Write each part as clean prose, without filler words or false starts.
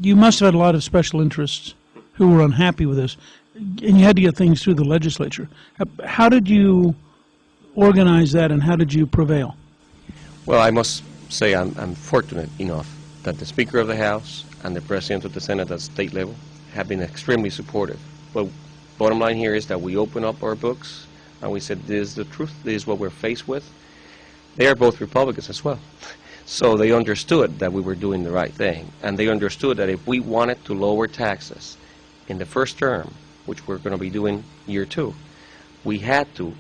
you must have had a lot of special interests who were unhappy with this, and you had to get things through the legislature. How did you organize that, and how did you prevail? Well, I must say I'm fortunate enough that the Speaker of the House and the President of the Senate at state level have been extremely supportive. But bottom line here is that we open up our books and we said, this is the truth, this is what we're faced with. They are both Republicans as well. So they understood that we were doing the right thing, and they understood that if we wanted to lower taxes in the first term, which we're going to be doing year 2, we had to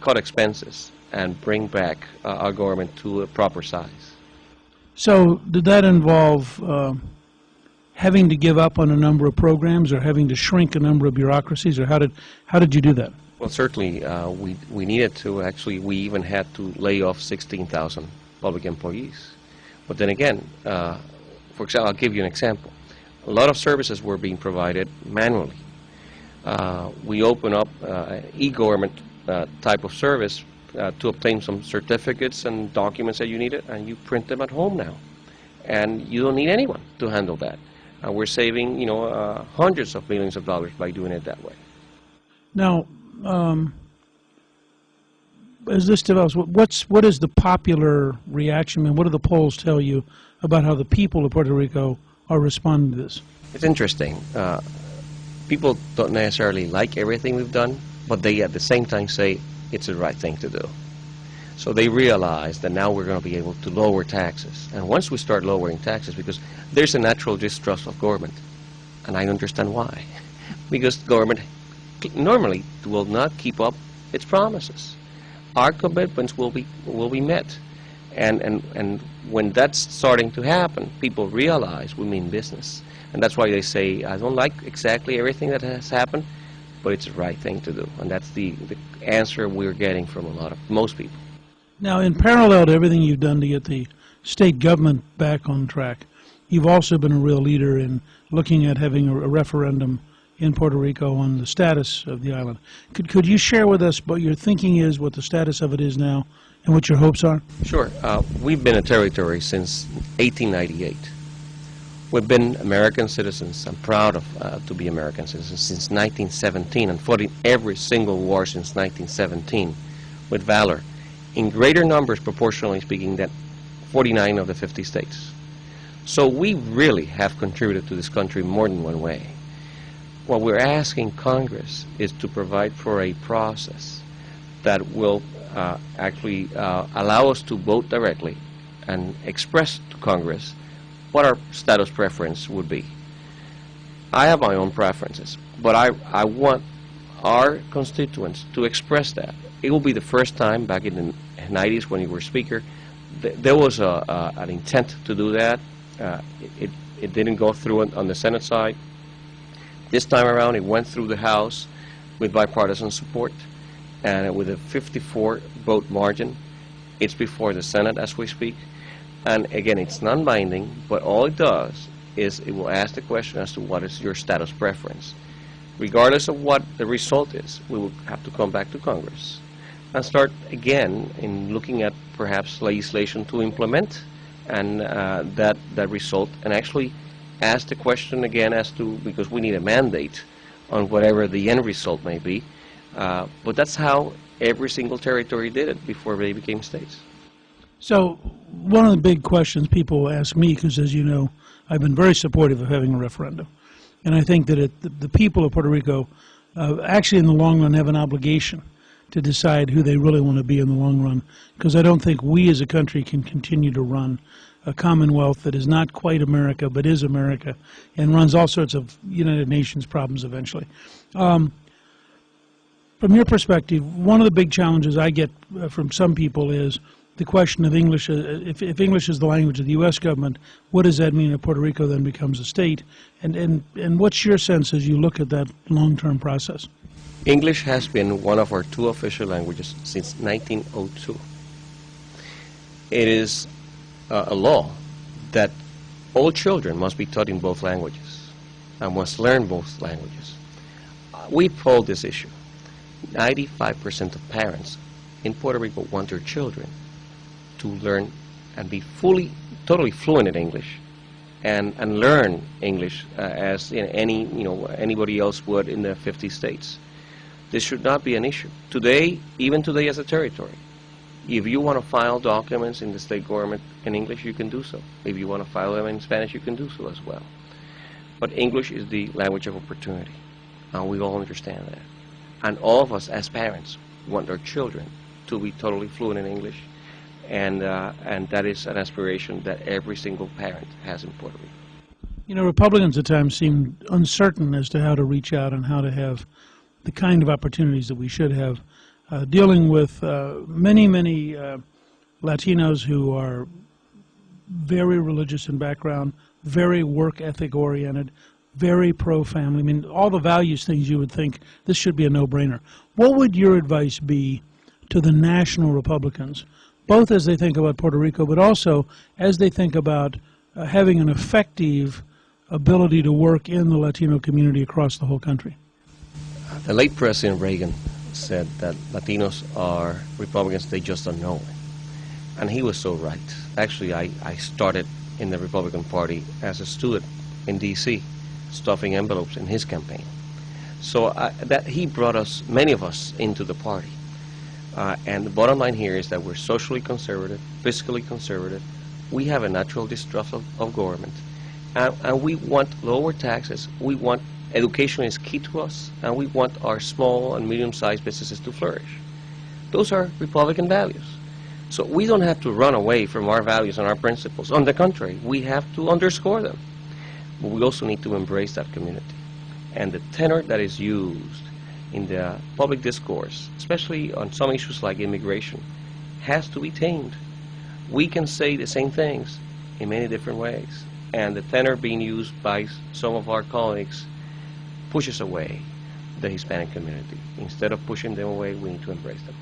cut expenses and bring back our government to a proper size. So did that involve having to give up on a number of programs, or having to shrink a number of bureaucracies, or how did you do that? Well, certainly we needed to. Actually, we even had to lay off 16,000 public employees. But then again, for example, I'll give you an example. A lot of services were being provided manually. We opened up e-government type of service to obtain some certificates and documents that you needed, and you print them at home now. And you don't need anyone to handle that. We're saving, hundreds of millions of dollars by doing it that way. Now, as this develops, what is the popular reaction? I mean, what do the polls tell you about how the people of Puerto Rico are responding to this? It's interesting. People don't necessarily like everything we've done, but they at the same time say it's the right thing to do. So they realize that now we're going to be able to lower taxes. And once we start lowering taxes, because there's a natural distrust of government, and I understand why. Because government normally will not keep up its promises. Our commitments will be met. And when that's starting to happen, people realize we mean business. And that's why they say, I don't like exactly everything that has happened, but it's the right thing to do. And that's the answer we're getting from most people. Now, in parallel to everything you've done to get the state government back on track, you've also been a real leader in looking at having a referendum in Puerto Rico on the status of the island. Could you share with us what your thinking is, what the status of it is now, and what your hopes are? Sure. We've been a territory since 1898. We've been American citizens. I'm proud of to be American citizens since 1917, and fought in every single war since 1917 with valor, in greater numbers, proportionally speaking, than 49 of the 50 states. So we really have contributed to this country more than one way. What we're asking Congress is to provide for a process that will actually allow us to vote directly and express to Congress what our status preference would be. I have my own preferences, but I want our constituents to express that. It will be the first time back in the 90s when you were Speaker, there was an intent to do that. It didn't go through on the Senate side. This time around, it went through the House with bipartisan support, and with a 54-vote margin. It's before the Senate as we speak. And again, it's non-binding, but all it does is it will ask the question as to what is your status preference. Regardless of what the result is, we will have to come back to Congress and start again in looking at perhaps legislation to implement and that result, and actually ask the question again as to, because we need a mandate on whatever the end result may be. But that's how every single territory did it before they became states. So one of the big questions people ask me, because as you know, I've been very supportive of having a referendum. And I think that the people of Puerto Rico actually in the long run have an obligation to decide who they really want to be in the long run, because I don't think we as a country can continue to run a commonwealth that is not quite America but is America and runs all sorts of United Nations problems eventually. From your perspective, one of the big challenges I get from some people is the question of English. If English is the language of the U.S. government, what does that mean if Puerto Rico then becomes a state? And what's your sense as you look at that long-term process? English has been one of our 2 official languages since 1902. It is a law that all children must be taught in both languages and must learn both languages. We polled this issue. 95% of parents in Puerto Rico want their children to learn and be totally fluent in English and learn English as anybody else would in the 50 states. This should not be an issue. Today, even today as a territory, if you want to file documents in the state government in English, you can do so. If you want to file them in Spanish, you can do so as well. But English is the language of opportunity, and we all understand that. And all of us as parents want our children to be totally fluent in English, and that is an aspiration that every single parent has in Puerto Rico. You know, Republicans at times seem uncertain as to how to reach out and how to have the kind of opportunities that we should have, dealing with many Latinos who are very religious in background, very work ethic oriented, very pro-family. I mean, all the values things you would think this should be a no-brainer. What would your advice be to the national Republicans, both as they think about Puerto Rico, but also as they think about having an effective ability to work in the Latino community across the whole country? The late President Reagan said that Latinos are Republicans, they just don't know it. And he was so right. Actually, I started in the Republican Party as a student in D.C., stuffing envelopes in his campaign. So that he brought us, many of us, into the party. And the bottom line here is that we're socially conservative, fiscally conservative. We have a natural distrust of government. And we want lower taxes. We want education is key to us, and we want our small and medium-sized businesses to flourish. Those are Republican values. So we don't have to run away from our values and our principles. On the contrary, we have to underscore them. But we also need to embrace that community. And the tenor that is used in the public discourse, especially on some issues like immigration, has to be tamed. We can say the same things in many different ways. And the tenor being used by some of our colleagues pushes away the Hispanic community. Instead of pushing them away, we need to embrace them.